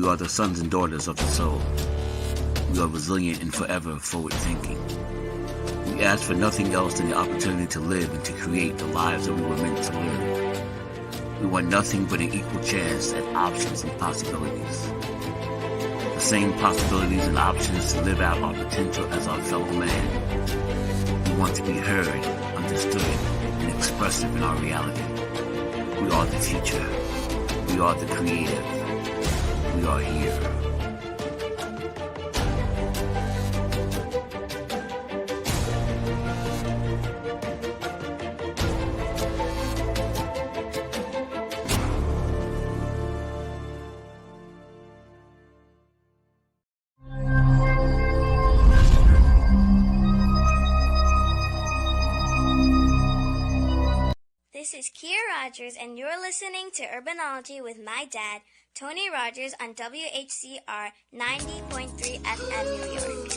are the sons and daughters of the soul. We are resilient and forever forward-thinking. We ask for nothing else than the opportunity to live and to create the lives that we were meant to live. We want nothing but an equal chance at options and possibilities. The same possibilities and options to live out our potential as our fellow man. We want to be heard, understood, and expressive in our reality. We are the future. We are the creative. We are here. This is Kia Rogers, and you're listening to Urbanology with my dad, Tony Rogers, on WHCR 90.3 FM New York.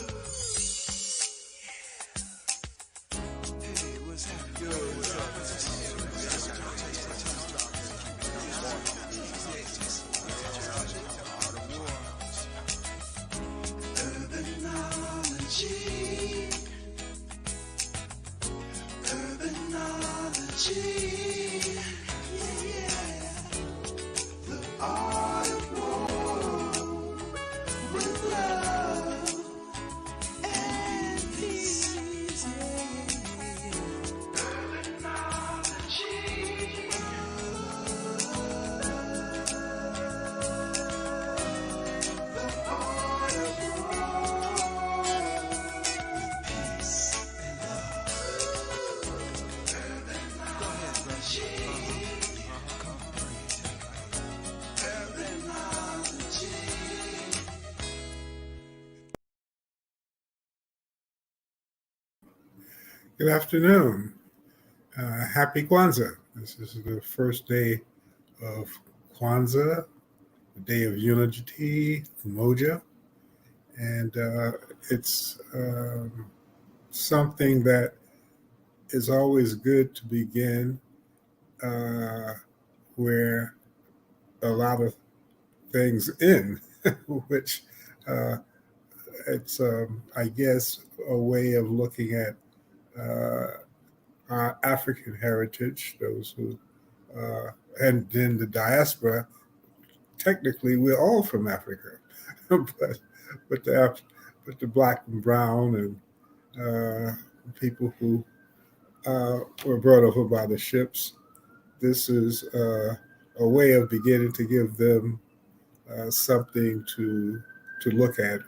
Good afternoon. Happy Kwanzaa. This is the first day of Kwanzaa, the day of unity, Umoja, and it's something that is always good to begin where a lot of things end, which it's, I guess, a way of looking at our African heritage, those who, and then the diaspora. Technically, we're all from Africa, but the black and brown and people who were brought over by the ships. This is a way of beginning to give them something to look at.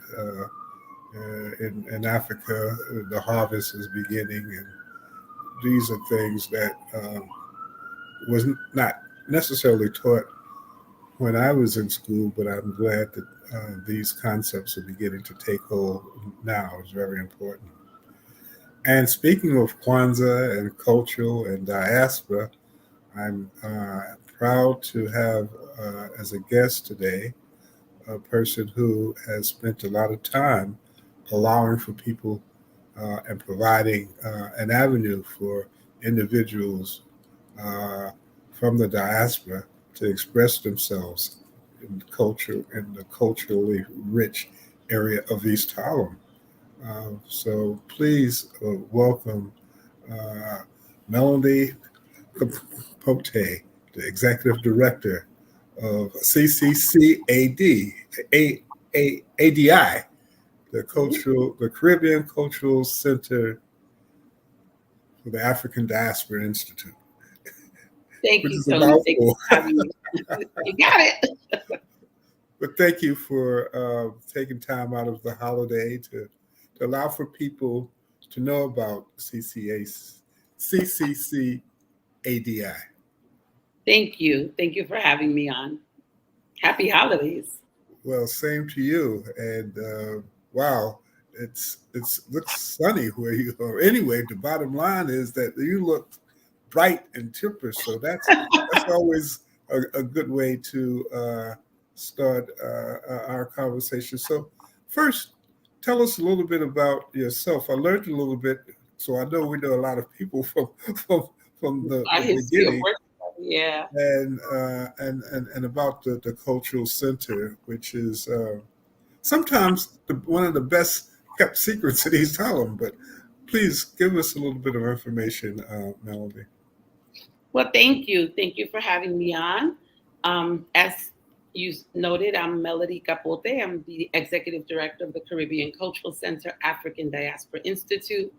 In Africa, the harvest is beginning, and these are things that was not necessarily taught when I was in school, but I'm glad that these concepts are beginning to take hold now. It's very important. And speaking of Kwanzaa and cultural and diaspora, I'm proud to have as a guest today a person who has spent a lot of time allowing for people and providing an avenue for individuals from the diaspora to express themselves in the culturally rich area of East Harlem. So please welcome Melody Capote, the executive director of CCCADI, ADI, the Caribbean Cultural Center for the African Diaspora Institute. Thank you, Tony. Thank you for having me. You got it. But thank you for taking time out of the holiday to allow for people to know about CCCADI. Thank you. Thank you for having me on. Happy holidays. Well, same to you. And wow, it looks sunny where you are. Anyway, the bottom line is that you look bright and chipper, so that's always a good way to start our conversation. So first, tell us a little bit about yourself. I learned a little bit, so I know we know a lot of people from the beginning. Yeah. And about the cultural center, which is sometimes one of the best kept secrets in East Harlem. But please give us a little bit of information, Melody. Well, thank you. Thank you for having me on. As you noted, I'm Melody Capote. I'm the executive director of the Caribbean Cultural Center African Diaspora Institute,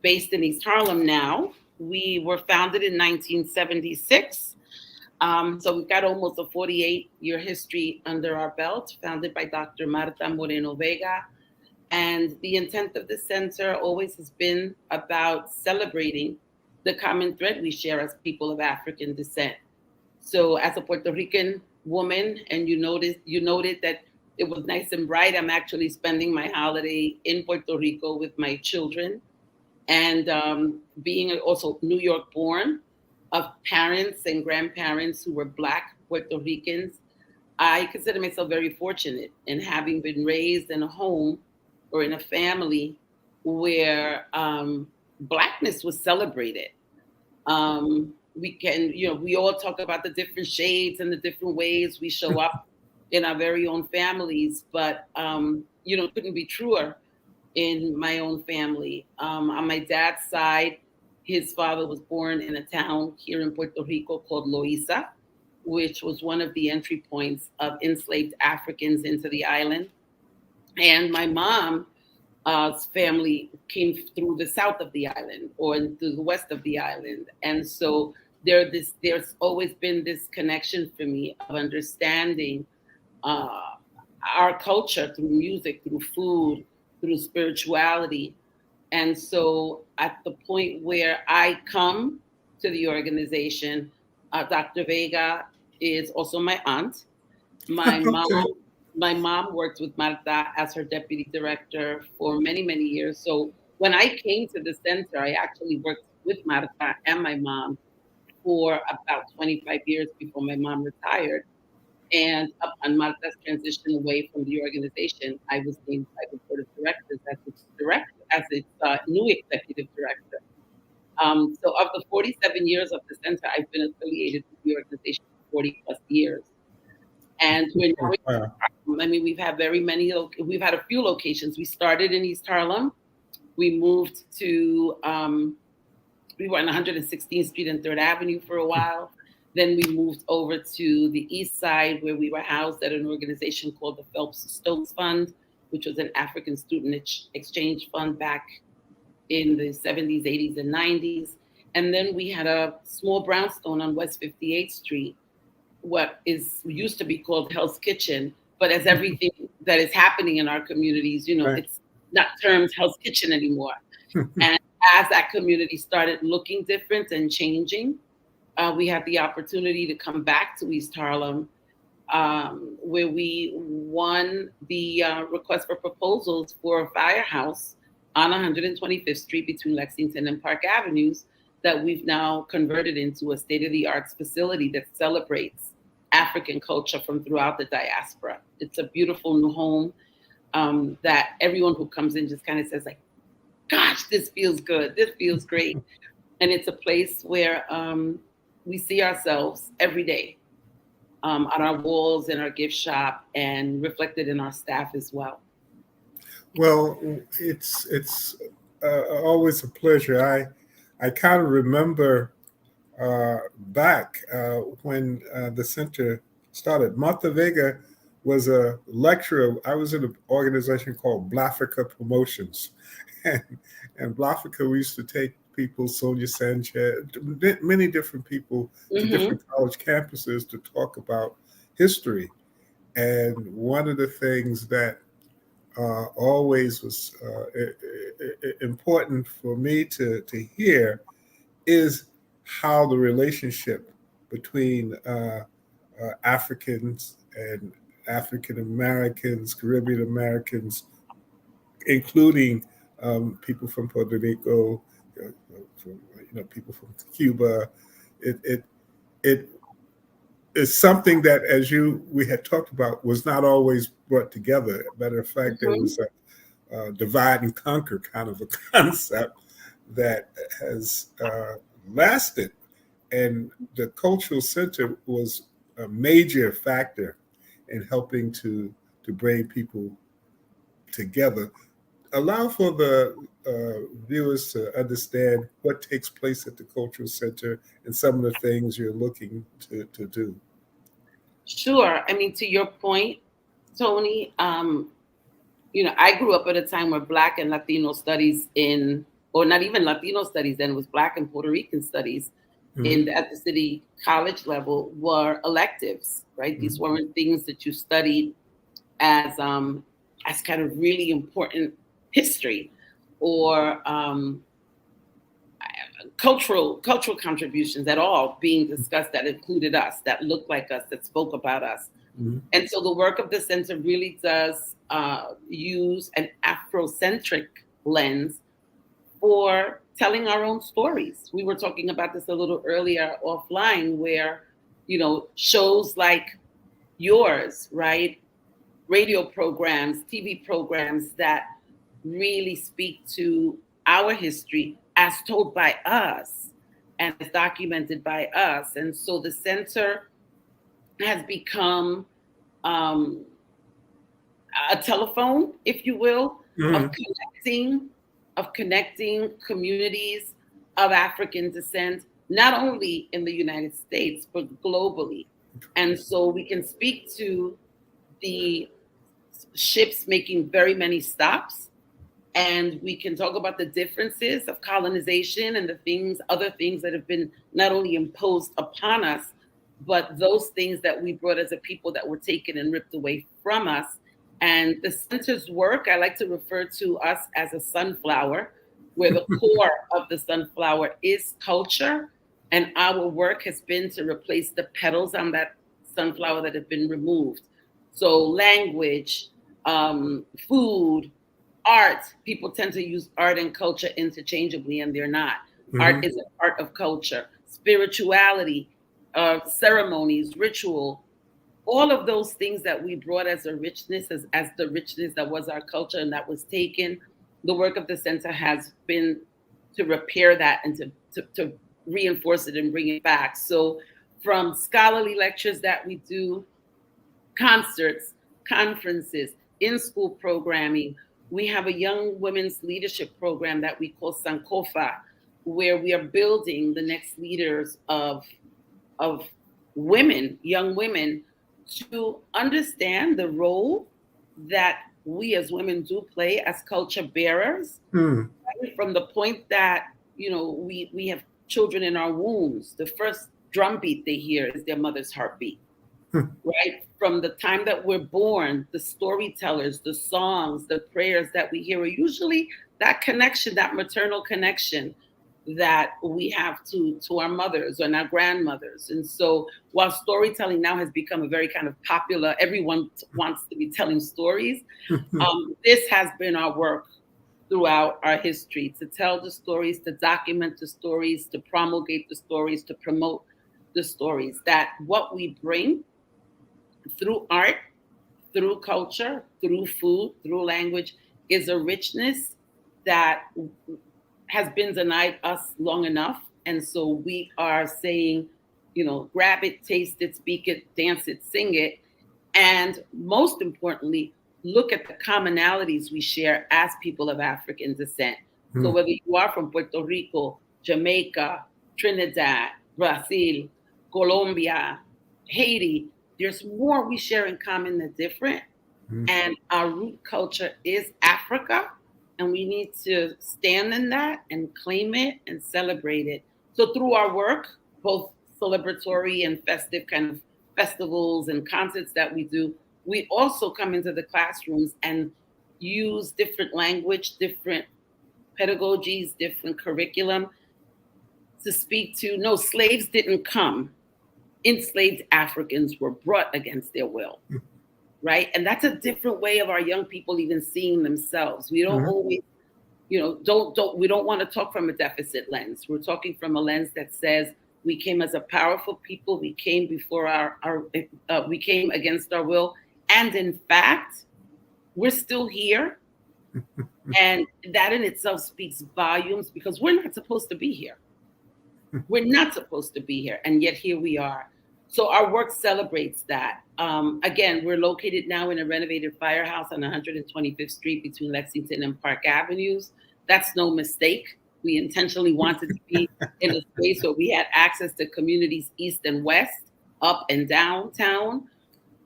based in East Harlem now. We were founded in 1976. So we've got almost a 48-year history under our belt, founded by Dr. Marta Moreno Vega. And the intent of the center always has been about celebrating the common thread we share as people of African descent. So as a Puerto Rican woman, and you noted that it was nice and bright, I'm actually spending my holiday in Puerto Rico with my children. And being also New York born, of parents and grandparents who were Black Puerto Ricans, I consider myself very fortunate in having been raised in a home or in a family where Blackness was celebrated. We all talk about the different shades and the different ways we show up in our very own families, but it couldn't be truer in my own family. On my dad's side, his father was born in a town here in Puerto Rico called Loíza, which was one of the entry points of enslaved Africans into the island. And my mom's family came through the south of the island or through the west of the island. And so there's always been this connection for me of understanding our culture through music, through food, through spirituality. And so at the point where I come to the organization, Dr. Vega is also my aunt. My mom worked with Marta as her deputy director for many, many years. So when I came to the center, I actually worked with Marta and my mom for about 25 years before my mom retired. And upon Marta's transition away from the organization, I was named by the board of directors as its new executive director. So of the 47 years of the center, I've been affiliated with the organization for 40 plus years. And we're now, we've had we've had a few locations. We started in East Harlem. We moved to, we were on 116th Street and 3rd Avenue for a while. Then we moved over to the East Side, where we were housed at an organization called the Phelps Stokes Fund, which was an African student exchange fund back in the 70s, 80s, and 90s. And then we had a small brownstone on West 58th Street, what used to be called Hell's Kitchen, but as everything that is happening in our communities, right. It's not termed Hell's Kitchen anymore. And as that community started looking different and changing, we had the opportunity to come back to East Harlem, where we won the request for proposals for a firehouse on 125th Street between Lexington and Park Avenues that we've now converted into a state-of-the-art facility that celebrates African culture from throughout the diaspora. It's a beautiful new home that everyone who comes in just kind of says like, gosh, this feels good. This feels great. And it's a place where we see ourselves every day on our walls, in our gift shop, and reflected in our staff as well. Well, it's always a pleasure. I kind of remember back when the center started. Marta Vega was a lecturer. I was in an organization called Blafrica Promotions. And Blafrica, we used to take people, Sonia Sanchez, many different people to different college campuses to talk about history. And one of the things that always was important for me to hear is how the relationship between Africans and African Americans, Caribbean Americans, including people from Puerto Rico, people from Cuba. It is something that, as we had talked about, was not always brought together. Matter of fact, there was a divide and conquer kind of a concept that has lasted And the cultural center was a major factor in helping to bring people together. Allow for the viewers to understand what takes place at the cultural center and some of the things you're looking to do. Sure. I mean, to your point, Tony, I grew up at a time where Black and Latino studies or not even Latino studies, then it was Black and Puerto Rican studies at the city college level were electives, right? These weren't things that you studied as kind of really important history or cultural contributions at all being discussed that included us, that looked like us, that spoke about us. And so the work of the center really does use an Afrocentric lens for telling our own stories. We were talking about this a little earlier offline, where, shows like yours, right? Radio programs, TV programs that really speak to our history as told by us and as documented by us. And so the center has become a telephone, if you will, of connecting communities of African descent, not only in the United States, but globally. And so we can speak to the ships making very many stops, and we can talk about the differences of colonization and other things that have been not only imposed upon us, but those things that we brought as a people that were taken and ripped away from us. And the center's work, I like to refer to us as a sunflower, where the core of the sunflower is culture. And our work has been to replace the petals on that sunflower that have been removed. So language, food, art, people tend to use art and culture interchangeably, and they're not. Art is a part of culture. Spirituality, ceremonies, ritual, all of those things that we brought as a richness, as the richness that was our culture and that was taken. The work of the center has been to repair that and to reinforce it and bring it back. So from scholarly lectures that we do, concerts, conferences, in-school programming, we have a young women's leadership program that we call Sankofa, where we are building the next leaders of women, young women, to understand the role that we as women do play as culture bearers. Right? From the point that, we have children in our wombs, the first drumbeat they hear is their mother's heartbeat. Right? From the time that we're born, the storytellers, the songs, the prayers that we hear are usually that connection, that maternal connection that we have to our mothers and our grandmothers. And so while storytelling now has become a very kind of popular, everyone wants to be telling stories, this has been our work throughout our history, to tell the stories, to document the stories, to promulgate the stories, to promote the stories, that what we bring through art, through culture, through food, through language is a richness that has been denied us long enough. And so we are saying, grab it, taste it, speak it, dance it, sing it. And most importantly, look at the commonalities we share as people of African descent. So whether you are from Puerto Rico, Jamaica, Trinidad, Brazil, Colombia, Haiti, there's more we share in common than different. And our root culture is Africa. And we need to stand in that and claim it and celebrate it. So through our work, both celebratory and festive kind of festivals and concerts that we do, we also come into the classrooms and use different language, different pedagogies, different curriculum to speak to, no, slaves didn't come. Enslaved Africans were brought against their will. Right? And that's a different way of our young people even seeing themselves. We don't always, we don't want to talk from a deficit lens. We're talking from a lens that says we came as a powerful people. We came before we came against our will. And in fact, we're still here. And that in itself speaks volumes, because we're not supposed to be here. We're not supposed to be here, and yet here we are. So our work celebrates that. Again, we're located now in a renovated firehouse on 125th Street between Lexington and Park Avenues. That's no mistake. We intentionally wanted to be in a space where we had access to communities east and west, up and downtown,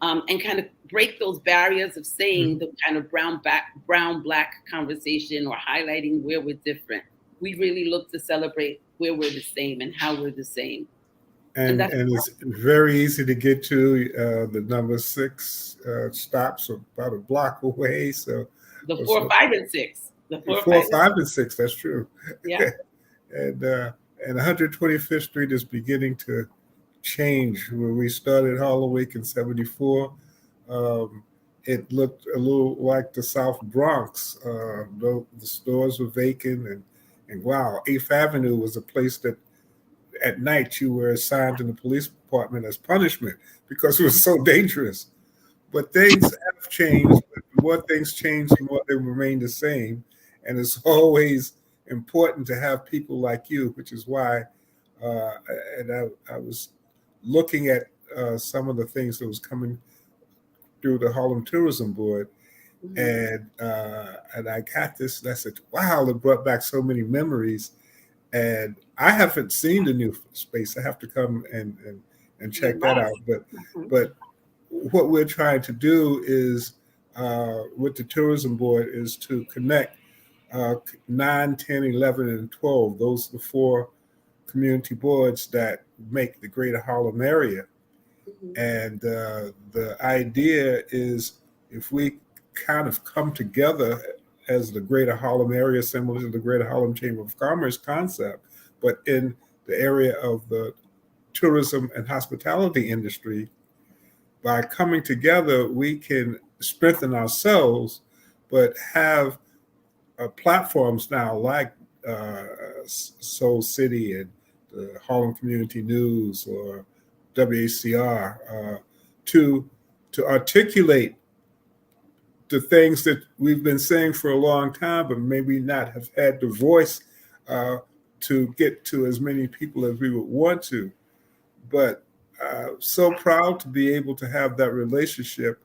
and kind of break those barriers of saying the kind of brown black conversation or highlighting where we're different. We really look to celebrate where we're the same and how we're the same. And it's very easy to get to. The number 6 stops about a block away. So the 4, 5, and 6. The 4, 5, and 6. That's true. Yeah. and 125th Street is beginning to change. When we started Harlem Week in '74, it looked a little like the South Bronx. The stores were vacant, and wow, 8th Avenue was a place that at night you were assigned to the police department as punishment because it was so dangerous. But things have changed. The more things change, the more they remain the same. And it's always important to have people like you, which is why I was looking at some of the things that was coming through the Harlem Tourism Board. And I got this, and I said, wow, it brought back so many memories. And I haven't seen the new space. I have to come and check that out. But what we're trying to do is, with the Tourism Board, is to connect 9, 10, 11, and 12. Those are the 4 community boards that make the greater Harlem area. And the idea is, if we kind of come together as the greater Harlem area, similar to the Greater Harlem Chamber of Commerce concept, but in the area of the tourism and hospitality industry, by coming together, we can strengthen ourselves, but have platforms now like Soul City and the Harlem Community News or WACR to articulate the things that we've been saying for a long time, but maybe not have had the voice to get to as many people as we would want to. But so proud to be able to have that relationship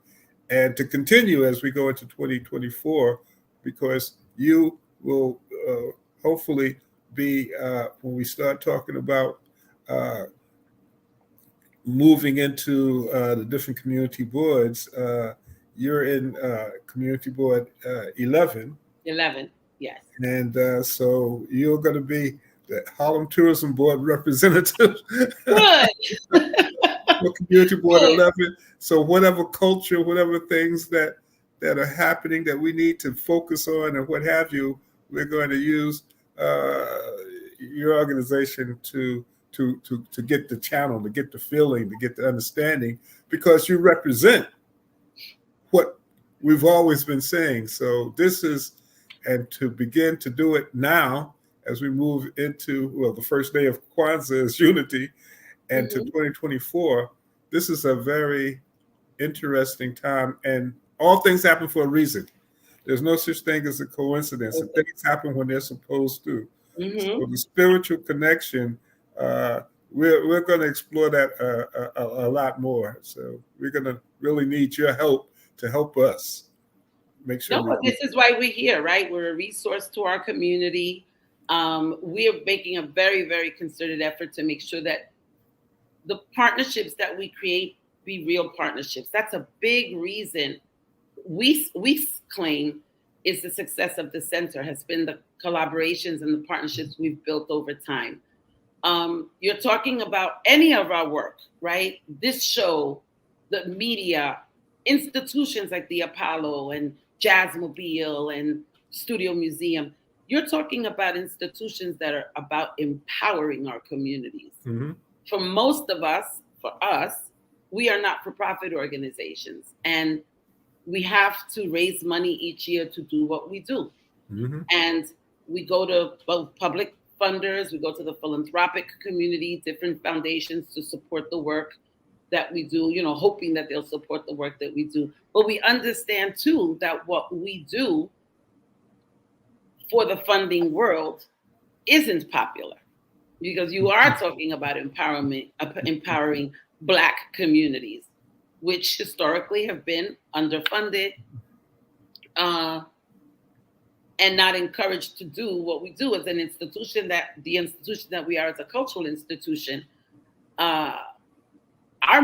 and to continue as we go into 2024, because you will hopefully be, when we start talking about moving into the different community boards, you're in Community Board 11. 11, yes. And so you're going to be the Harlem Tourism Board representative. Good. For Community Board 11. So whatever culture, whatever things that are happening that we need to focus on and what have you, we're going to use your organization to get the channel, to get the feeling, to get the understanding, because you represent what we've always been saying. So this is, and to begin to do it now as we move into, well, the first day of Kwanzaa is unity, and to 2024, this is a very interesting time, and all things happen for a reason. There's no such thing as a coincidence. Okay. Things happen when they're supposed to. So the spiritual connection, we're going to explore that a lot more. So we're going to really need your help to help us make sure. No, but this is why we're here, right? We're a resource to our community. We are making a very, very concerted effort to make sure that the partnerships that we create be real partnerships. That's a big reason we claim is the success of the center has been the collaborations and the partnerships we've built over time. You're talking about any of our work, right? This show, the media, institutions like the Apollo and Jazzmobile and Studio Museum. You're talking about institutions that are about empowering our communities. For most of us, for us, we are not-for-profit organizations, and we have to raise money each year to do what we do. And we go to both public funders, we go to the philanthropic community, different foundations to support the work that we do, you know, hoping that they'll support the work that we do. But we understand too that what we do for the funding world isn't popular. because you are talking about empowering Black communities, which historically have been underfunded and not encouraged to do what we do as an institution, the institution that we are as a cultural institution. Our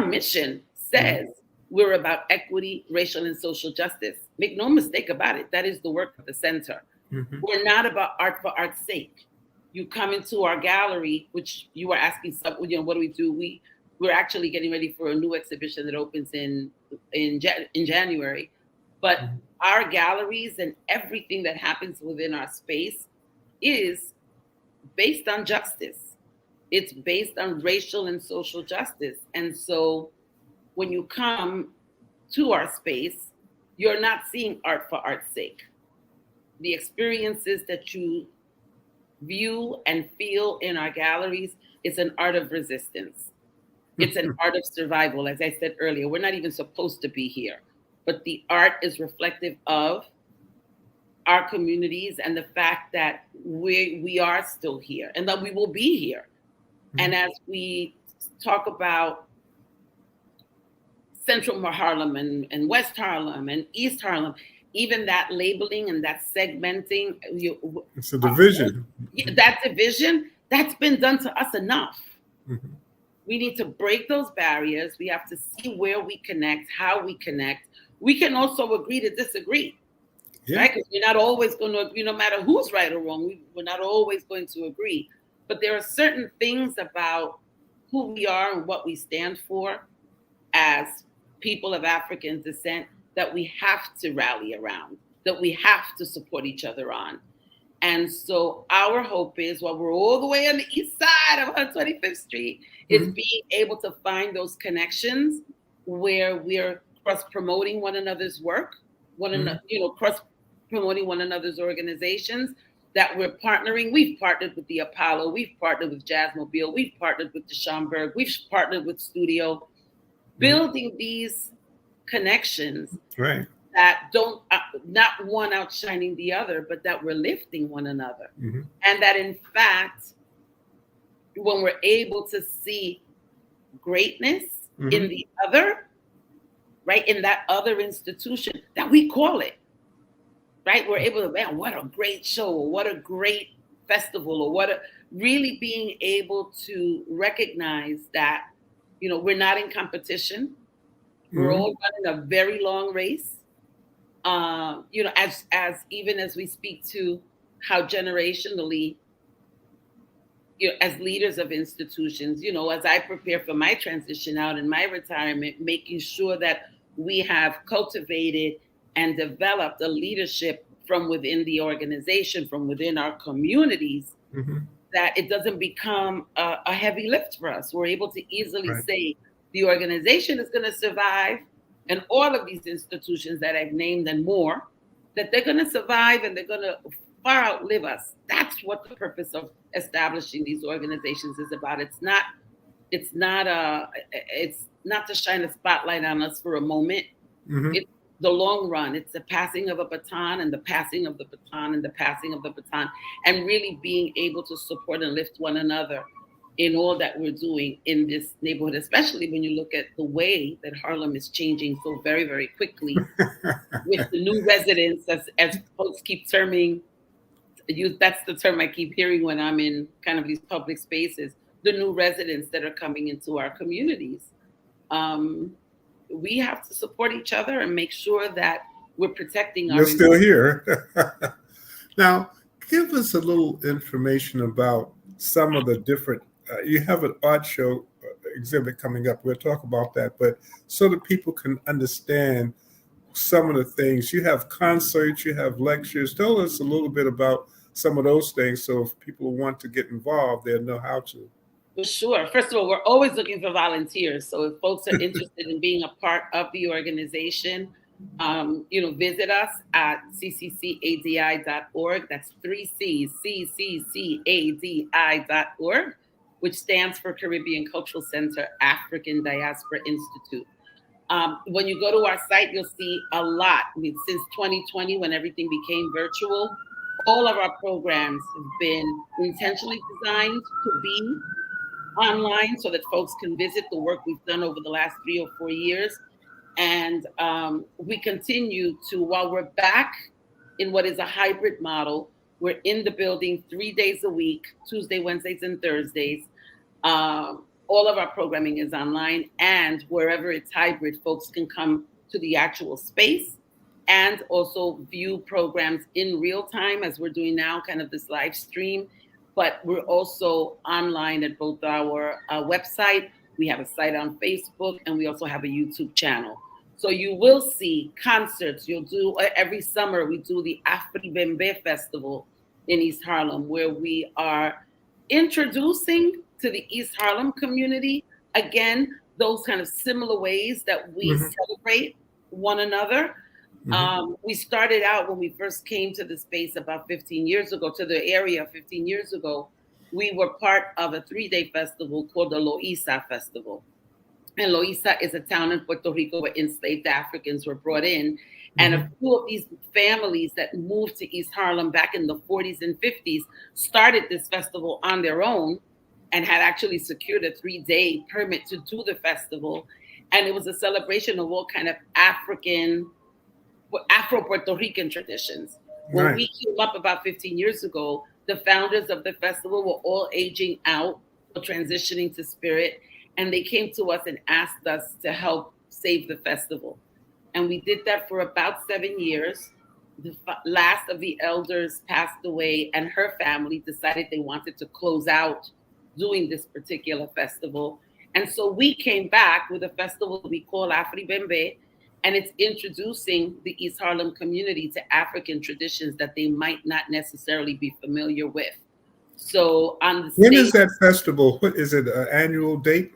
mission says we're about equity, racial, and social justice. Make no mistake about it. That is the work of the center. We're not about art for art's sake. You come into our gallery, which you were asking, what do we do? We're actually getting ready for a new exhibition that opens in January. But our galleries and everything that happens within our space is based on justice. It's based on racial and social justice. And so when you come to our space, you're not seeing art for art's sake. The experiences that you view and feel in our galleries is an art of resistance. It's an art of survival. As I said earlier, we're not even supposed to be here, but the art is reflective of our communities and the fact that we are still here and that we will be here. And as we talk about Central Harlem and West Harlem and East Harlem, even that labeling and that segmenting. It's a division. That division, that's been done to us enough. We need to break those barriers. We have to see where we connect, how we connect. We can also agree to disagree, right? Because we're not always going to agree, no matter who's right or wrong. We're not always going to agree. But there are certain things about who we are and what we stand for as people of African descent that we have to rally around, that we have to support each other on. And so our hope is, while we're all the way on the east side of 125th Street, is being able to find those connections where we're cross-promoting one another's work, cross-promoting one another's organizations, that we're partnering. We've partnered with the Apollo, we've partnered with Jazzmobile, we've partnered with the Schomburg, we've partnered with Studio, building these connections that don't, not one outshining the other, but that we're lifting one another. And that in fact, when we're able to see greatness in the other, right, in that other institution, that we call it, right? We're able to, man, what a great show, or what a great festival, or really being able to recognize that, we're not in competition. We're all running a very long race. Even as we speak to how generationally, as leaders of institutions, as I prepare for my transition out in my retirement, making sure that we have cultivated and developed a leadership from within the organization, from within our communities, that it doesn't become a heavy lift for us. We're able to easily say the organization is going to survive, and all of these institutions that I've named and more, that they're going to survive and they're going to far outlive us. That's what the purpose of establishing these organizations is about. It's not to shine a spotlight on us for a moment. It's the long run. It's the passing of a baton and the passing of the baton and the passing of the baton, and really being able to support and lift one another in all that we're doing in this neighborhood, especially when you look at the way that Harlem is changing so very, very quickly with the new residents, as folks keep terming, that's the term I keep hearing when I'm in kind of these public spaces, the new residents that are coming into our communities. We have to support each other and make sure that we're protecting our— You're still here. Now, give us a little information about some of the different, you have an art show exhibit coming up. We'll talk about that, but so that people can understand some of the things. You have concerts, you have lectures. Tell us a little bit about some of those things, so if people want to get involved, they'll know how to. Sure. First of all, we're always looking for volunteers. So if folks are interested in being a part of the organization, visit us at CCCADI.org. That's 3 C's, CCCADI.org, which stands for Caribbean Cultural Center, African Diaspora Institute. When you go to our site, you'll see a lot. I mean, since 2020, when everything became virtual, All of our programs have been intentionally designed to be online so that folks can visit the work we've done over the last 3 or 4 years. And we continue to, while we're back in what is a hybrid model, we're in the building 3 days a week, Tuesday, Wednesdays, and Thursdays. All of our programming is online, and wherever it's hybrid, folks can come to the actual space and also view programs in real time as we're doing now, kind of this live stream. But we're also online at both our website. We have a site on Facebook, and we also have a YouTube channel. So you will see concerts. You'll do every summer. We do the Afri Bembe Festival in East Harlem, where we are introducing to the East Harlem community again those kind of similar ways that we celebrate one another. We started out when we first came to the space about 15 years ago, to the area 15 years ago. We were part of a 3-day festival called the Loíza Festival. And Loíza is a town in Puerto Rico where enslaved Africans were brought in. And a few of these families that moved to East Harlem back in the 40s and 50s started this festival on their own and had actually secured a 3-day permit to do the festival. And it was a celebration of all kind of Afro-Puerto Rican traditions. When we came up about 15 years ago, the founders of the festival were all aging out or transitioning to spirit. And they came to us and asked us to help save the festival. And we did that for about 7 years. The last of the elders passed away, and her family decided they wanted to close out doing this particular festival. And so we came back with a festival we call Afri Bembe, and it's introducing the East Harlem community to African traditions that they might not necessarily be familiar with. So on the stage, when is that festival? What is it? An annual date?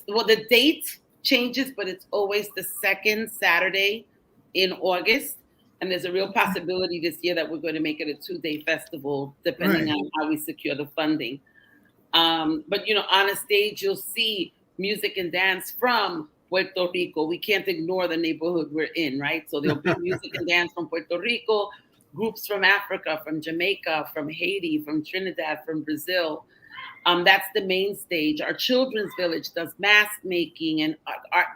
Well, the date changes, but it's always the second Saturday in August. And there's a real possibility this year that we're going to make it a 2-day festival, depending on how we secure the funding. But, on a stage, you'll see music and dance from Puerto Rico. We can't ignore the neighborhood we're in, right? So there'll be music and dance from Puerto Rico, groups from Africa, from Jamaica, from Haiti, from Trinidad, from Brazil. That's the main stage. Our children's village does mask making and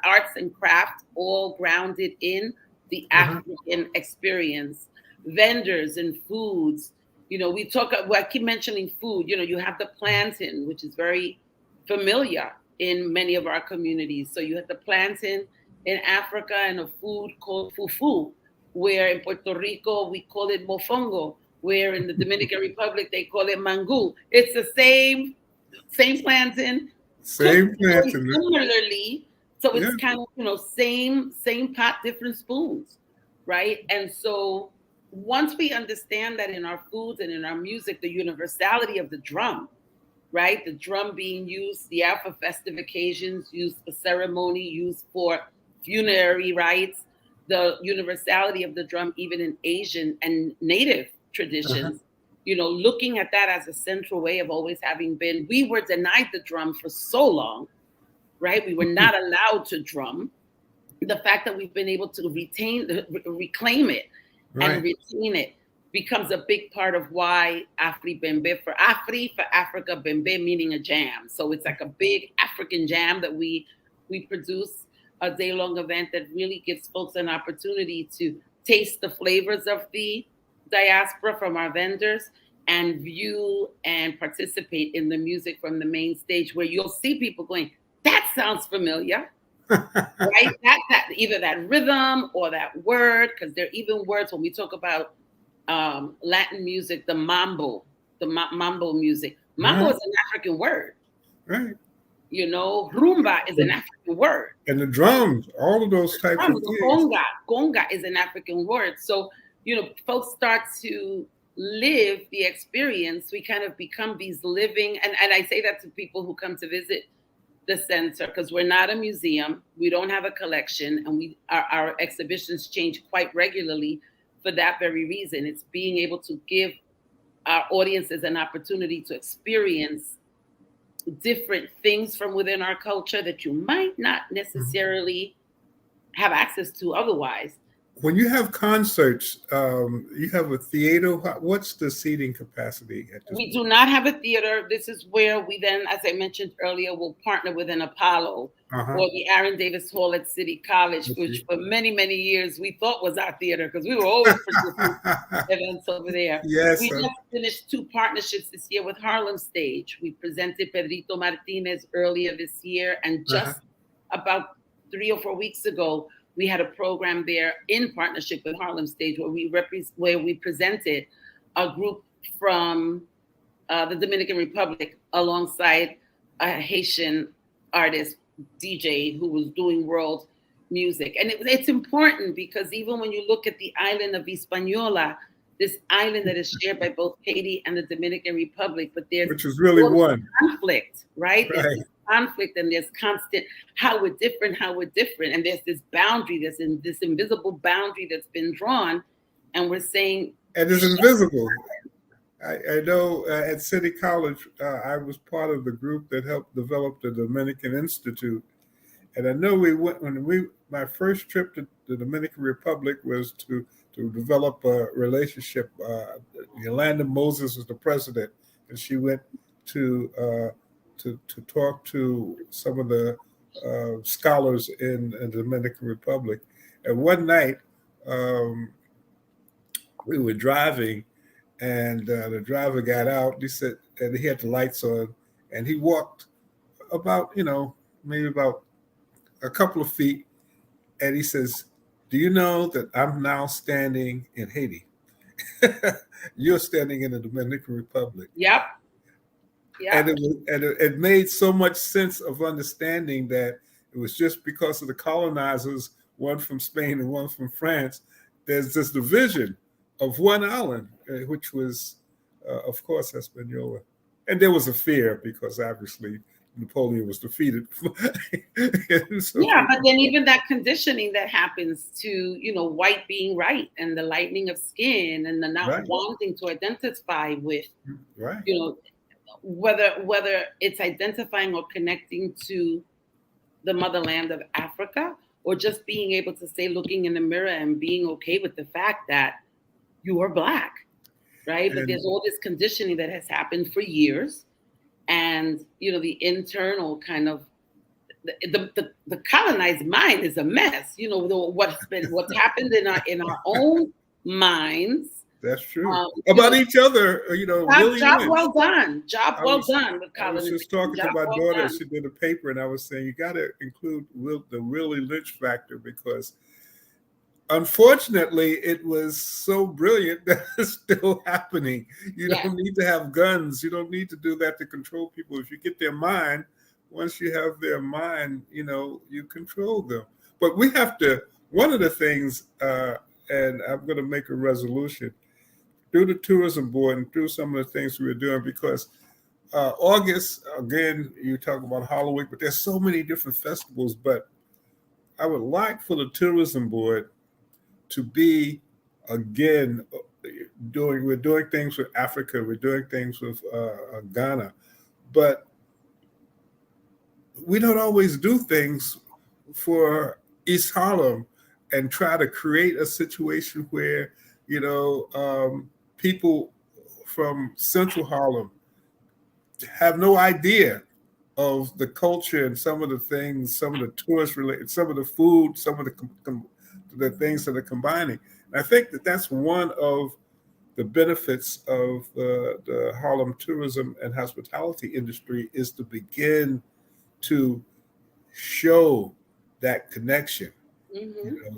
arts and crafts, all grounded in the African experience. Vendors and foods. I keep mentioning food. You have the plantain, which is very familiar in many of our communities. So you have the plantain in Africa and a food called fufu, where in Puerto Rico we call it mofongo, where in the Dominican Republic they call it mango. It's the same plantain. Same plantain. Similarly, so it's kind of, same pot, different spoons, right? And so once we understand that in our foods and in our music, the universality of the drum, right? The drum being used, for festive occasions, used for ceremony, used for funerary rites, the universality of the drum, even in Asian and Native traditions, looking at that as a central way of always having been. We were denied the drum for so long, right? We were not allowed to drum. The fact that we've been able to reclaim it and retain it becomes a big part of why Afri Bembe, for Africa, Bembe meaning a jam. So it's like a big African jam that we produce, a day-long event that really gives folks an opportunity to taste the flavors of the diaspora from our vendors and view and participate in the music from the main stage, where you'll see people going, that sounds familiar, right? That either that rhythm or that word, because there are even words when we talk about Latin music, the mambo music. Mambo is an African word. Right. Rumba is an African word. And the drums, all of those types of things. Conga is an African word. So, folks start to live the experience. We kind of become these living, and I say that to people who come to visit the center, because we're not a museum. We don't have a collection, and our exhibitions change quite regularly for that very reason. It's being able to give our audiences an opportunity to experience different things from within our culture that you might not necessarily have access to otherwise. when you have concerts, you have a theater. What's the seating capacity at this We point? do not have a theater. This is where we then, as I mentioned earlier, will partner with an Apollo Uh-huh. or the Aaron Davis Hall at City College, which Okay. for many, many years we thought was our theater because we were always producing events over there. Yes. We just finished 2 partnerships this year with Harlem Stage. We presented Pedrito Martinez earlier this year, and Uh-huh. just about 3 or 4 weeks ago, we had a program there in partnership with Harlem Stage where we presented a group from the Dominican Republic alongside a Haitian artist, DJ, who was doing world music. And it's important because even when you look at the island of Hispaniola, this island that is shared by both Haiti and the Dominican Republic, but there's Which is really one. conflict, right? Right. There's conflict and there's constant how we're different, and there's this boundary, this invisible boundary that's been drawn, and we're saying, And it's invisible. I know at City College, I was part of the group that helped develop the Dominican Institute. And I know my first trip to the Dominican Republic was to develop a relationship. Yolanda Moses was the president, and she went to talk to some of the scholars in the Dominican Republic. And one night, we were driving, and the driver got out. He said, and he had the lights on, and he walked about, maybe about a couple of feet, and he says, "Do you know that I'm now standing in Haiti? You're standing in the Dominican Republic." yep. And it made so much sense of understanding that it was just because of the colonizers, one from Spain and one from France. There's this division of one island, which was, of course, Hispaniola. And there was a fear because obviously Napoleon was defeated. So, yeah, but then even that conditioning that happens to, white being right, and the lightening of skin, and the not right. wanting to identify with, right. Whether it's identifying or connecting to the motherland of Africa, or just being able to say, looking in the mirror and being okay with the fact that you are Black, right? But there's all this conditioning that has happened for years. And, the internal kind of, the colonized mind is a mess. What's happened in our own minds. That's true. About each other, really. Job well done. Job well done with colonization. I was just talking to my daughter. She did a paper, and I was saying, you got to include the Willie Lynch factor, because unfortunately, it was so brilliant that it's still happening. You don't need to have guns. You don't need to do that to control people. If you get their mind, once you have their mind, you control them. But we have to, one of the things, and I'm going to make a resolution, through the tourism board and through some of the things we were doing, because August, again, you talk about Halloween, but there's so many different festivals. But I would like for the tourism board to be, again, we're doing things with Africa, we're doing things with Ghana, but we don't always do things for East Harlem and try to create a situation where, people from Central Harlem have no idea of the culture and some of the things, some of the tourist related, some of the food, some of the things that are combining. And I think that's one of the benefits of the Harlem tourism and hospitality industry, is to begin to show that connection. Mm-hmm.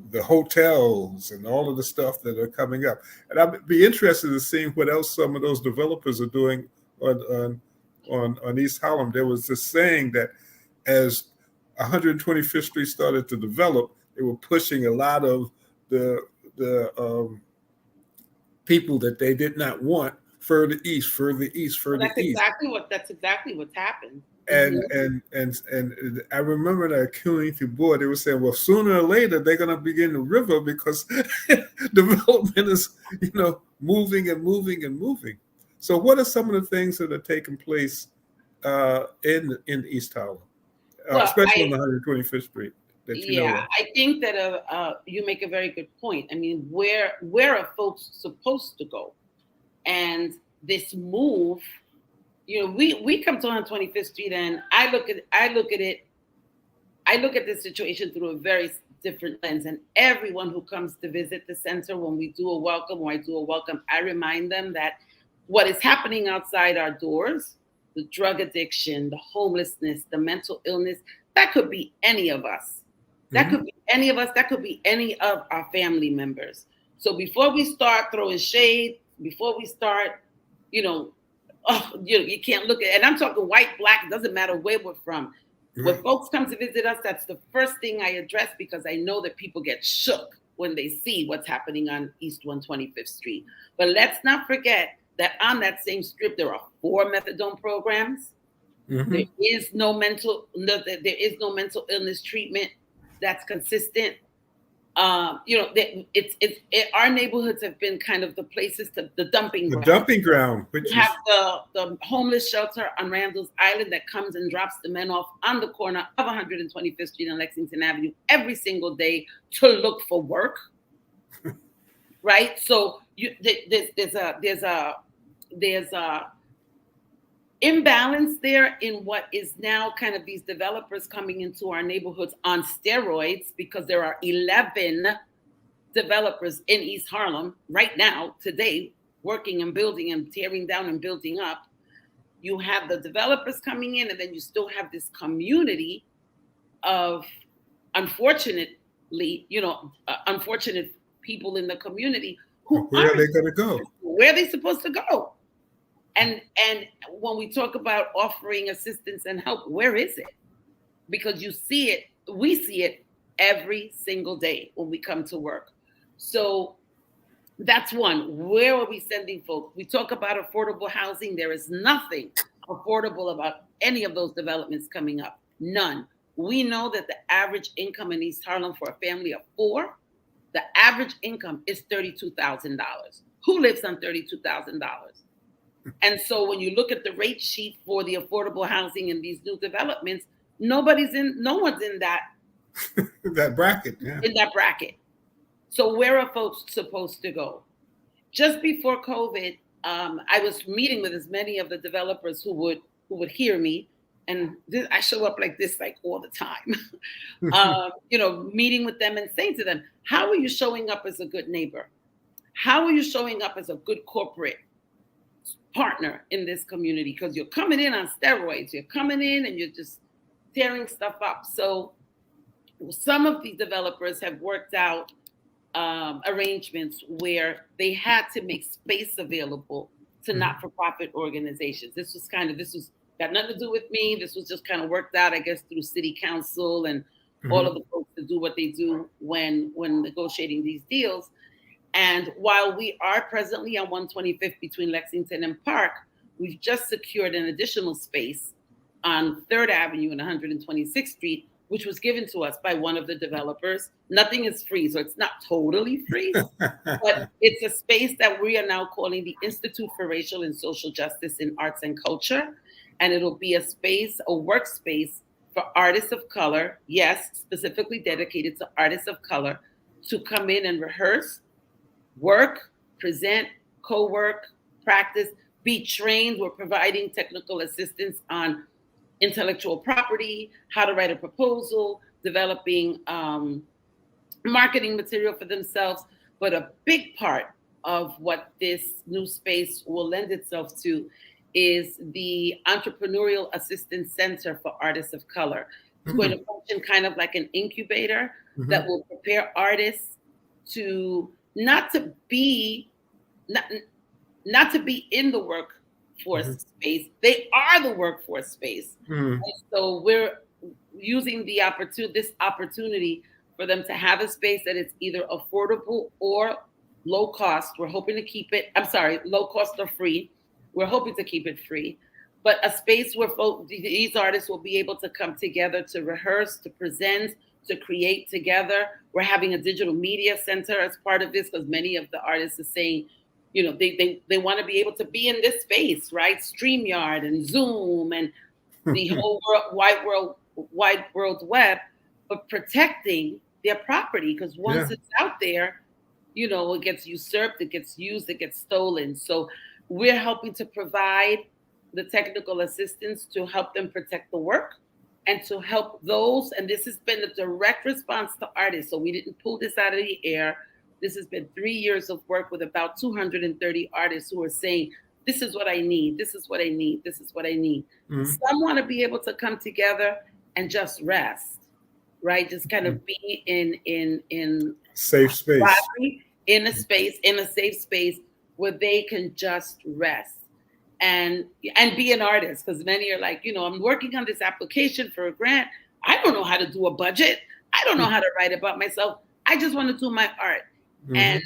The hotels and all of the stuff that are coming up. And I'd be interested in seeing what else some of those developers are doing on East Harlem. There was this saying that as 125th Street started to develop, they were pushing a lot of the people that they did not want further east. That's exactly what's happened. And I remember the community board, they were saying, well, sooner or later they're going to begin the river, because development is, moving and moving and moving. So what are some of the things that are taking place in East Harlem, especially on 125th Street? that you know Yeah, of? I think that you make a very good point. I mean, where are folks supposed to go? And this move, we come to 125th Street, and I look at this situation through a very different lens. And everyone who comes to visit the center, when we do a welcome or I do a welcome, I remind them that what is happening outside our doors, the drug addiction, the homelessness, the mental illness, that could be any of us. That could be any of us. That could be any of our family members. So before we start throwing shade, before we start, you can't look at, and I'm talking white, black, doesn't matter where we're from. When folks come to visit us, that's the first thing I address, because I know that people get shook when they see what's happening on East 125th Street. But let's not forget that on that same strip, there are 4 methadone programs. There is no mental illness treatment that's consistent. Our neighborhoods have been kind of the places the dumping ground. The dumping ground, which you have the homeless shelter on Randall's Island that comes and drops the men off on the corner of 125th Street and Lexington Avenue every single day to look for work. Right? So there's a imbalance there in what is now kind of these developers coming into our neighborhoods on steroids, because there are 11 developers in East Harlem right now, today, working and building and tearing down and building up. You have the developers coming in, and then you still have this community of, unfortunate people in the community who where are they going to go? Where are they supposed to go? And when we talk about offering assistance and help, where is it? Because we see it every single day when we come to work. So that's one. Where are we sending folks? We talk about affordable housing. There is nothing affordable about any of those developments coming up. None. We know that the average income in East Harlem for a family of 4, the average income is $32,000. Who lives on $32,000? And so when you look at the rate sheet for the affordable housing in these new developments, no one's in that that bracket. Yeah. In that bracket. So where are folks supposed to go? Just before COVID, I was meeting with as many of the developers who would hear me, and I show up like this all the time. Meeting with them and saying to them, how are you showing up as a good neighbor? How are you showing up as a good corporate partner in this community? Because you're coming in on steroids. You're coming in and you're just tearing stuff up. So some of these developers have worked out arrangements where they had to make space available to not-for-profit organizations. This was got nothing to do with me. This was just kind of worked out, I guess, through city council and all of the folks to do what they do when negotiating these deals. And while we are presently on 125th between Lexington and Park, we've just secured an additional space on 3rd Avenue and 126th Street, which was given to us by one of the developers. Nothing is free, so it's not totally free, but it's a space that we are now calling the Institute for Racial and Social Justice in Arts and Culture. And it'll be a workspace for artists of color, yes, specifically dedicated to artists of color, to come in and rehearse, work, present, co-work, practice, be trained. We're providing technical assistance on intellectual property, how to write a proposal, developing marketing material for themselves. But a big part of what this new space will lend itself to is the Entrepreneurial Assistance Center for Artists of Color. It's going to function kind of like an incubator that will prepare artists to not to be in the workforce space. They are the workforce space. And so we're using this opportunity for them to have a space that is either affordable or low cost. We're hoping to keep it, low cost or free. We're hoping to keep it free, but a space where these artists will be able to come together to rehearse, to present, to create together. We're having a digital media center as part of this, because many of the artists are saying, they want to be able to be in this space, right? StreamYard and Zoom and the whole wide world web. but protecting their property, because once it's out there, you know, it gets usurped, it gets used, it gets stolen. So we're helping to provide the technical assistance to help them protect the work and to help those. And this has been a direct response to artists. So we didn't pull this out of the air. This has been 3 years of work with about 230 artists who are saying, this is what I need. This is what I need. This is what I need. Some want to be able to come together and just rest, right? Just kind of be in safe space, in a safe space where they can just rest and be an artist. Because many are like, you know, I'm working on this application for a grant. I don't know how to do a budget. I don't know how to write about myself. I just want to do my art. And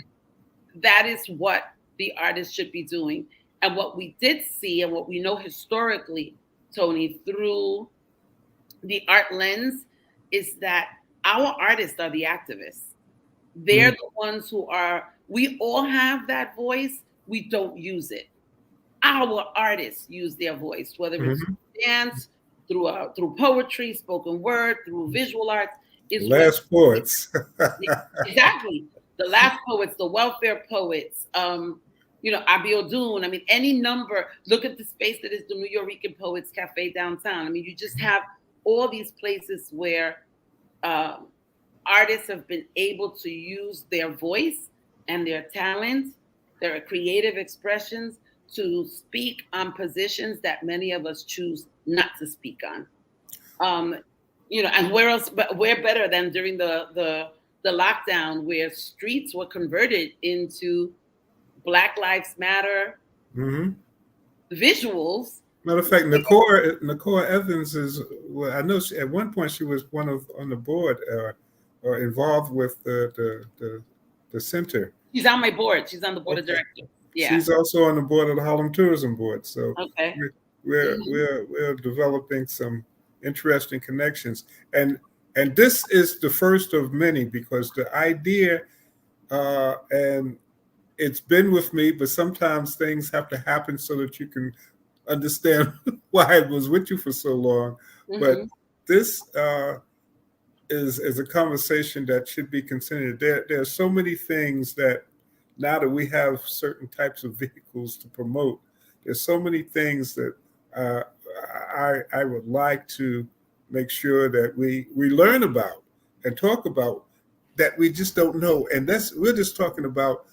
that is what the artist should be doing. And what we did see and what we know historically, Tony, through the art lens, is that our artists are the activists. They're the ones who are, we all have that voice, we don't use it. Our artists use their voice, whether it's dance, through poetry, spoken word, through visual arts. Last poets. Exactly. The last poets, the welfare poets, you know, Abiodun. I mean, any number. Look at the space that is the New Yorican Poets Cafe downtown. I mean, you just have all these places where artists have been able to use their voice and their talent, their creative expressions to speak on positions that many of us choose not to speak on. You know, and where else? But where better than during the lockdown, where streets were converted into Black Lives Matter visuals. Matter of fact, Nicole Evans is. Well, I know at one point she was on the board or involved with the center. She's on my board. She's on the board of directors. Yeah. She's also on the board of the Harlem Tourism Board. So we're developing some interesting connections, and this is the first of many, because the idea and it's been with me, but sometimes things have to happen so that you can understand why it was with you for so long. But this is a conversation that should be considered. There are so many things that now that we have certain types of vehicles to promote, there's so many things that I would like to make sure that we learn about and talk about that we just don't know. And we're just talking about,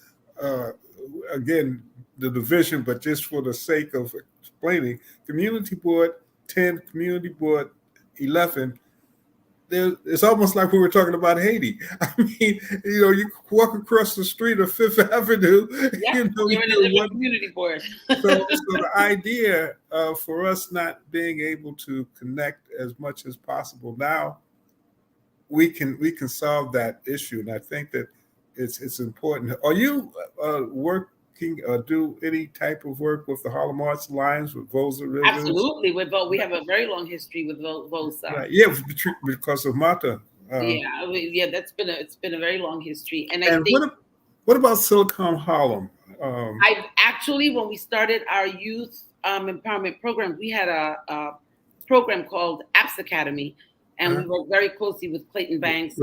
again, the division, but just for the sake of explaining, Community Board 10, Community Board 11, it's almost like we were talking about Haiti. I mean, you know, you walk across the street of Fifth Avenue, you know, you're in a different community board. so the idea for us not being able to connect as much as possible now, we can solve that issue, and I think that it's important. Are you working or do any type of work with the Harlem Arts Alliance with Vosa Rivers? Absolutely, we have a very long history with Vosa. Right. Yeah, because of Mata. It's been a very long history. And I think, what about Silicon Harlem? I actually, when we started our youth empowerment program, we had a program called Apps Academy, and we worked very closely with Clayton Banks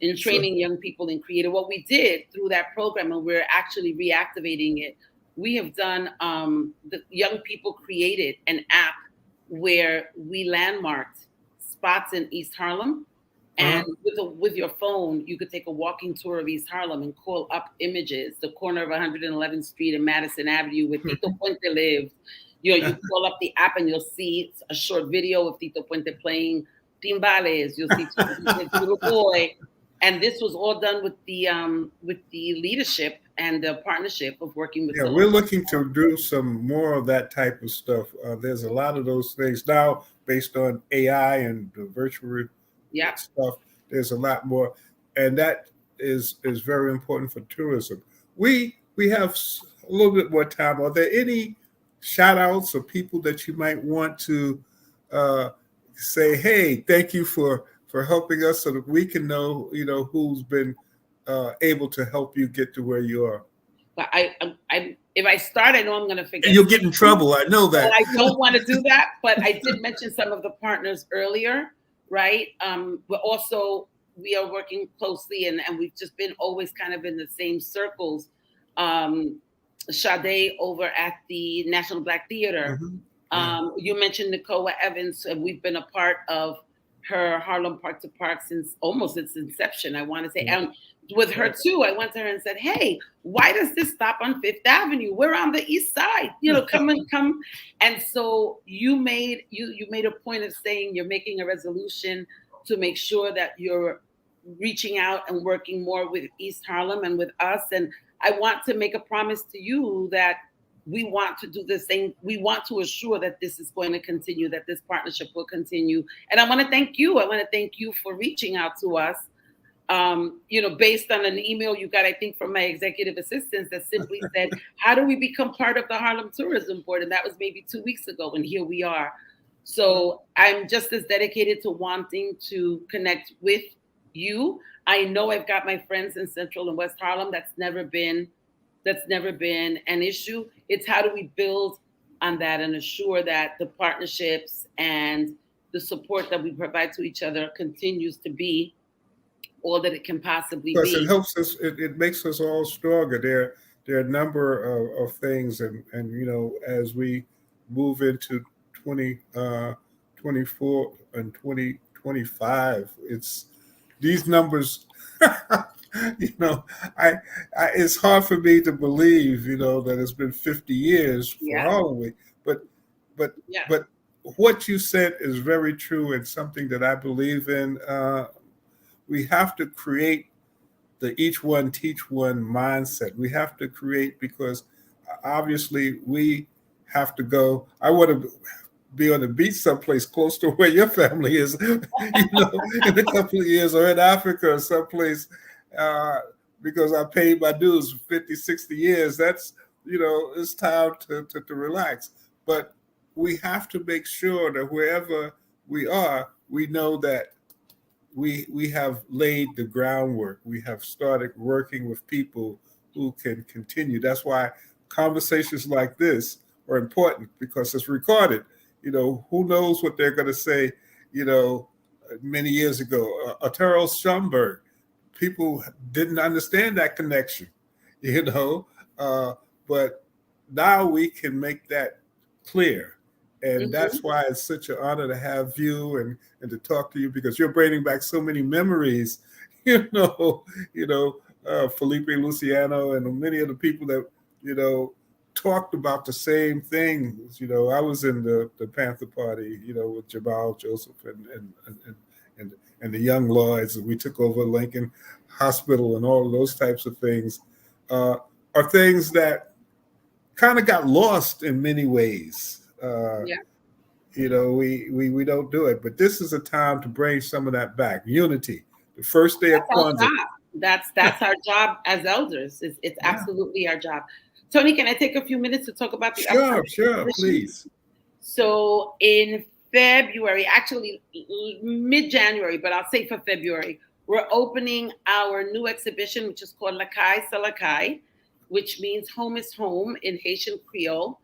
in training young people in creative. What we did through that program, and we're actually reactivating it, we have done, the young people created an app where we landmarked spots in East Harlem. And with your phone, you could take a walking tour of East Harlem and call up images, the corner of 111th Street and Madison Avenue where Tito Puente lived. You know, you call up the app and you'll see a short video of Tito Puente playing timbales. You'll see Little Boy. And this was all done with the leadership and the partnership of working with. Yeah, we're looking to do some more of that type of stuff. There's a lot of those things now based on AI and the virtual stuff. There's a lot more, and that is very important for tourism. We have a little bit more time. Are there any shout outs or people that you might want to say, hey, thank you for helping us, so that we can know, you know, who's been able to help you get to where you are? But if I start, I know I'm going to forget. You'll get in trouble. I know that. But I don't want to do that. But I did mention some of the partners earlier. right? We are working closely, and we've just been always kind of in the same circles. Sade over at the National Black Theater. Mm-hmm. Yeah. You mentioned Nicoa Evans, and we've been a part of her Harlem Park to Park since almost its inception, I want to say. And with her too, I went to her and said, "Hey, why does this stop on Fifth Avenue? We're on the East Side. Come." And so you made a point of saying you're making a resolution to make sure that you're reaching out and working more with East Harlem and with us. And I want to make a promise to you that we want to do the same. We want to assure that this is going to continue, that this partnership will continue. And I want to thank you. I want to thank you for reaching out to us, based on an email you got, I think, from my executive assistants that simply said, how do we become part of the Harlem Tourism Board? And that was maybe 2 weeks ago, and here we are. So I'm just as dedicated to wanting to connect with you. I know I've got my friends in Central and West Harlem. That's never been an issue. It's how do we build on that and assure that the partnerships and the support that we provide to each other continues to be all that it can possibly Plus, be. it helps us. It makes us all stronger. There are a number of things, and as we move into 2024 and 2025, it's these numbers. It's hard for me to believe, that it's been 50 years for Halloween. But what you said is very true and something that I believe in. We have to create the each one teach one mindset. We have to create, because obviously we have to go. I want to be on the beach someplace close to where your family is, in a couple of years, or in Africa or someplace, because I paid my dues 50, 60 years. That's, it's time to relax. But we have to make sure that wherever we are, we know that we have laid the groundwork. We have started working with people who can continue. That's why conversations like this are important, because it's recorded. Who knows what they're going to say, many years ago. Arturo Schomburg, people didn't understand that connection, but now we can make that clear. And that's why it's such an honor to have you and to talk to you, because you're bringing back so many memories, Felipe Luciano and many of the people that, talked about the same things. I was in the Panther Party, with Jabal Joseph and the Young Lloyds, and we took over Lincoln Hospital and all of those types of things, are things that kind of got lost in many ways. We don't do it, but this is a time to bring some of that back. Unity, the first day of Kwanzaa. That's our job as elders. It's absolutely our job. Tony, can I take a few minutes to talk about the Sure, please. So in February, actually mid-January, but I'll say for February, we're opening our new exhibition, which is called Lakai Salakai, which means home is home in Haitian Creole.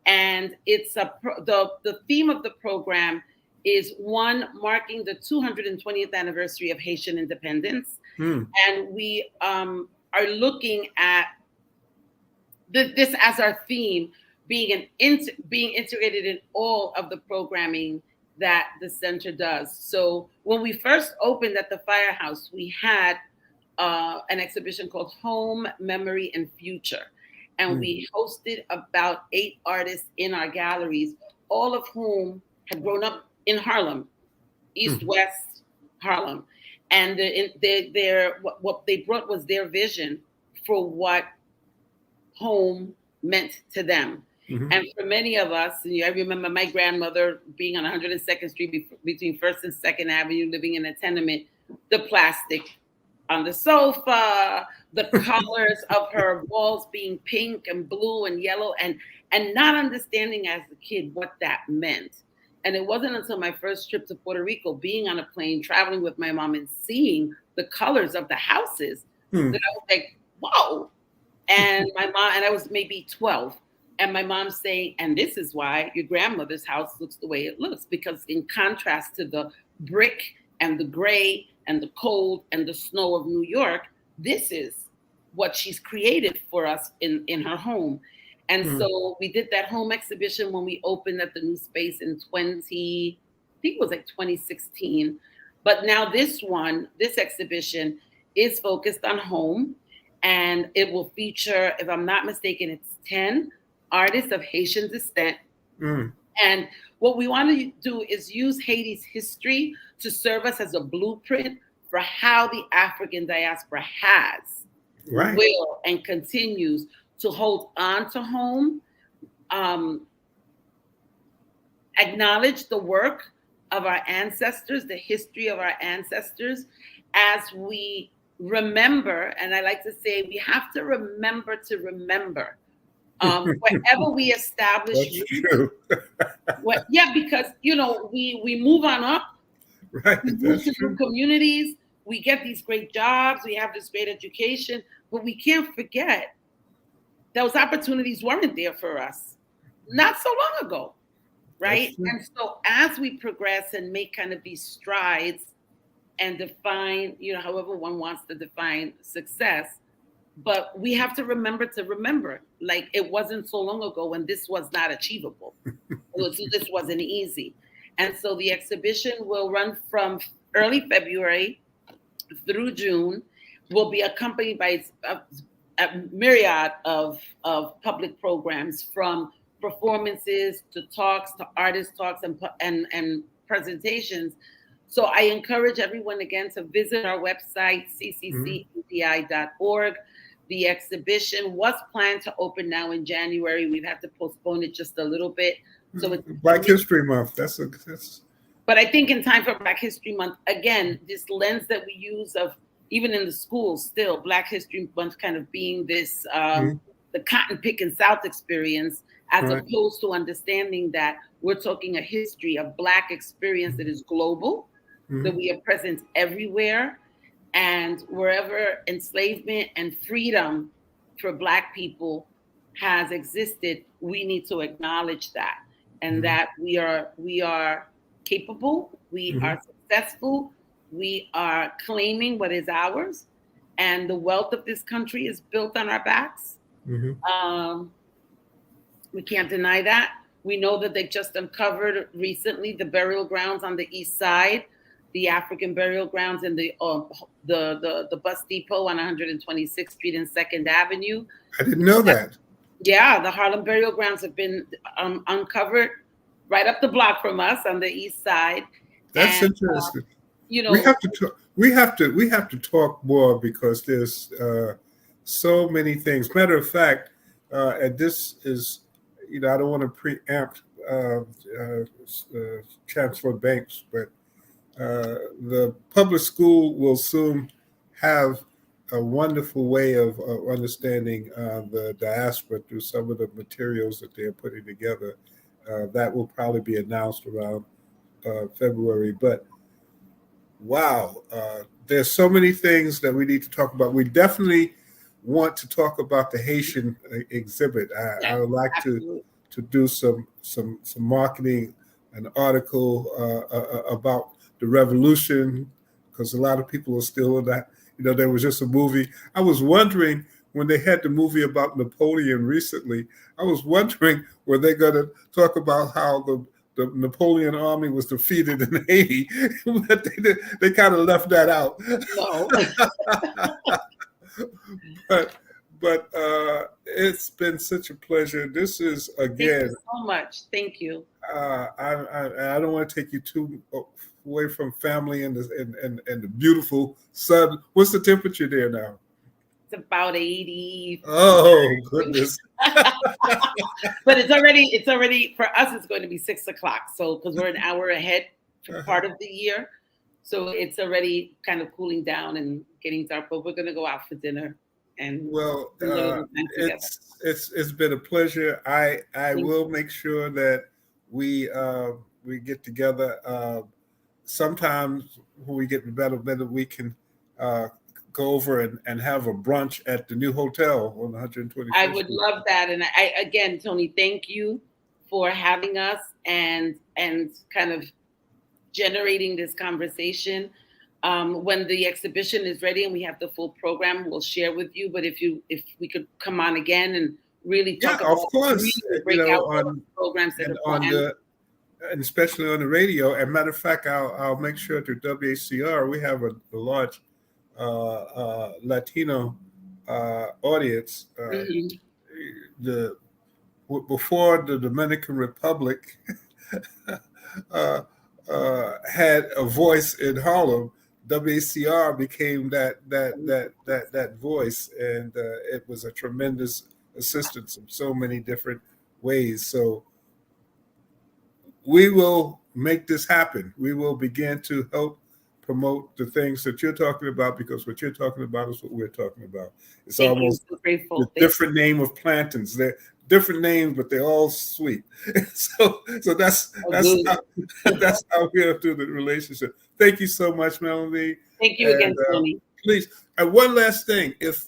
And it's the theme of the program is marking the 220th anniversary of Haitian independence. And we are looking at this as our theme, being integrated in all of the programming that the center does. So when we first opened at the Firehouse, we had an exhibition called Home, Memory, and Future. And we hosted about 8 artists in our galleries, all of whom had grown up in Harlem, East-West Harlem. And what they brought was their vision for what home meant to them. And for many of us, I remember my grandmother being on 102nd Street between 1st and 2nd Avenue, living in a tenement, the plastic on the sofa, the colors of her walls being pink and blue and yellow, and not understanding as a kid what that meant. And it wasn't until my first trip to Puerto Rico, being on a plane, traveling with my mom and seeing the colors of the houses, that I was like, whoa. And my mom, and I was maybe 12, and my mom saying, and this is why your grandmother's house looks the way it looks, because in contrast to the brick and the gray and the cold and the snow of New York. This is what she's created for us in her home. And so we did that home exhibition when we opened at the new space in I think it was like 2016. But now this exhibition is focused on home, and it will feature, if I'm not mistaken, it's 10 artists of Haitian descent. And what we want to do is use Haiti's history to serve us as a blueprint for how the African diaspora has, will, and continues to hold on to home, acknowledge the work of our ancestors, the history of our ancestors, as we remember. And I like to say, we have to remember to remember. Wherever we establish, that's true. Because we move on up, right? We move to new communities, we get these great jobs, we have this great education, but we can't forget those opportunities weren't there for us not so long ago, right? And so as we progress and make kind of these strides and define, however one wants to define success, but we have to remember, like it wasn't so long ago when this was not achievable. This wasn't easy. And so the exhibition will run from early February through June, will be accompanied by a myriad of public programs, from performances to talks to artist talks and presentations. So I encourage everyone again to visit our website, cccadi.org. The exhibition was planned to open now in January. We've had to postpone it just a little bit. So it's Black History Month. But I think in time for Black History Month, again, this lens that we use of, even in the schools still, Black History Month kind of being this, the cotton picking South experience, as opposed to understanding that we're talking a history, a Black experience that is global, that we are present everywhere. And wherever enslavement and freedom for Black people has existed, we need to acknowledge that, and that we are capable, we are successful, we are claiming what is ours, and the wealth of this country is built on our backs. We can't deny that. We know that they just uncovered recently the burial grounds on the east side, the African burial grounds in the bus depot on 126th Street and 2nd Avenue. I didn't know that. Yeah, the Harlem burial grounds have been uncovered right up the block from us on the east side. That's interesting. We have to talk more, because there's so many things. Matter of fact, and this is, I don't want to preempt Chancellor Banks, but the public school will soon have a wonderful way of understanding the diaspora through some of the materials that they're putting together. That will probably be announced around February. But wow, there's so many things that we need to talk about. We definitely want to talk about the Haitian exhibit. I would like to do some marketing, an article about the revolution, because a lot of people are still in that. There was just a movie. I was wondering, when they had the movie about Napoleon recently, I was wondering, were they going to talk about how the Napoleon army was defeated in Haiti? But they kind of left that out. No. But it's been such a pleasure. This is, again, thank you so much. Thank you. I don't want to take you too away from family and the beautiful sun. What's the temperature there now? It's about 80. Oh goodness! But it's already for us. It's going to be 6 o'clock. So because we're an hour ahead for part of the year, so it's already kind of cooling down and getting dark. But we're going to go out for dinner. And it's been a pleasure. I will make sure that we get together. Sometimes when we get better, we can go over and have a brunch at the new hotel on 125th. I would love that. And again, Tony, thank you for having us and kind of generating this conversation. When the exhibition is ready and we have the full program, we'll share with you. But if we could come on again and really talk of about course, really break out on programs that are planned. And especially on the radio. And matter of fact, I'll make sure to WHCR we have a large Latino audience. Before the Dominican Republic had a voice in Harlem, WCR became that voice, and it was a tremendous assistance in so many different ways. So we will make this happen. We will begin to help promote the things that you're talking about, because what you're talking about is what we're talking about. It's almost a different name of plantains. They're different names, but they're all sweet. So that's how we have to the relationship. Thank you so much, Melanie. Thank you again, Tony. Please, and one last thing, if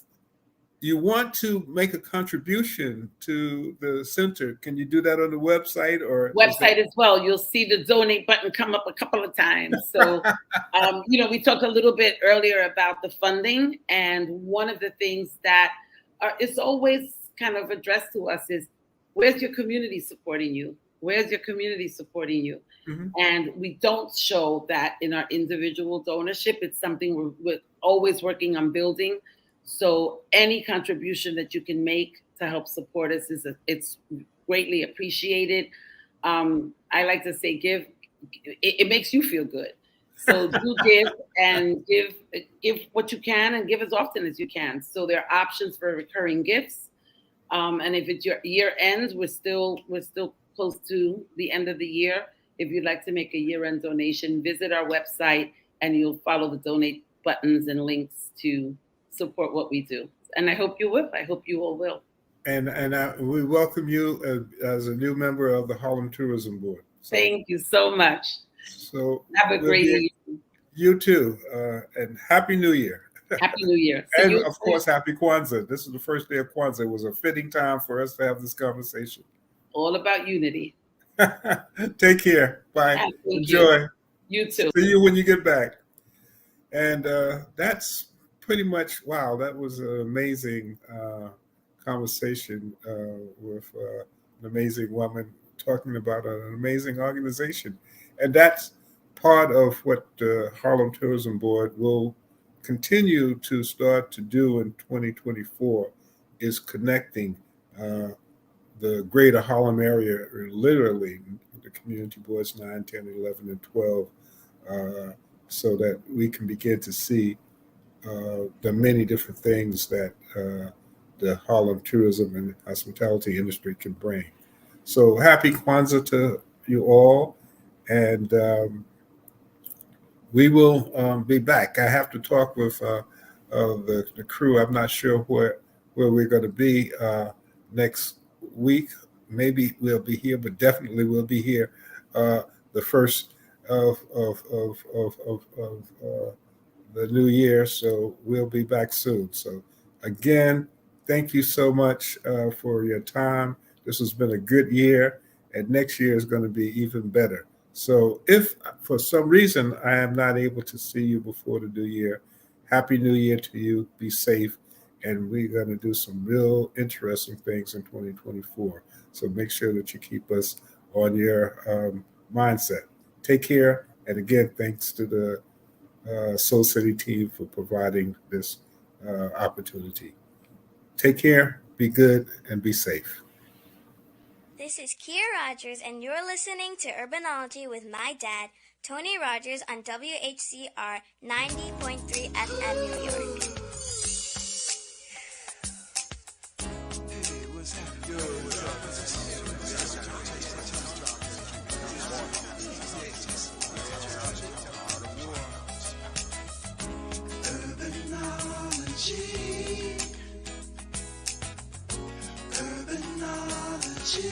you want to make a contribution to the center, can you do that on the website or website as well? You'll see the donate button come up a couple of times. So, we talked a little bit earlier about the funding, and one of the things that is always kind of addressed to us is, where's your community supporting you? Where's your community supporting you? Mm-hmm. And we don't show that in our individual donorship. It's something we're always working on building. So any contribution that you can make to help support us it's greatly appreciated. I like to say, give. It makes you feel good. So do give, and give what you can, and give as often as you can. So there are options for recurring gifts. And if it's your year ends, we're still close to the end of the year. If you'd like to make a year-end donation, visit our website and you'll follow the donate buttons and links to support what we do. And I hope you will. I hope you all will. And we welcome you as a new member of the Harlem Tourism Board. So, thank you so much. So have a great year. You too. And Happy New Year. Happy New Year. And of course, Happy Kwanzaa. This is the first day of Kwanzaa. It was a fitting time for us to have this conversation. All about unity. Take care. Bye. Enjoy. You too. See you when you get back. And that's pretty much, wow, that was an amazing conversation with an amazing woman talking about an amazing organization. And that's part of what the Harlem Tourism Board will continue to start to do in 2024, is connecting the greater Harlem area, literally the community boards 9, 10, 11, and 12, so that we can begin to see the many different things that the Harlem tourism and hospitality industry can bring. So happy Kwanzaa to you all, and we will be back. I have to talk with the crew. I'm not sure where we're going to be next week. Maybe we'll be here, but definitely we'll be here the first of the new year. So we'll be back soon. So again, thank you so much for your time. This has been a good year, and next year is going to be even better. So if for some reason I am not able to see you before the new year, Happy New Year to you. Be safe. And we're going to do some real interesting things in 2024. So make sure that you keep us on your mindset. Take care. And again, thanks to the Soul City team for providing this opportunity. Take care, be good, and be safe. This is Kia Rogers, and you're listening to Urbanology with my dad, Tony Rogers, on WHCR 90.3 FM, New York. Urbanology.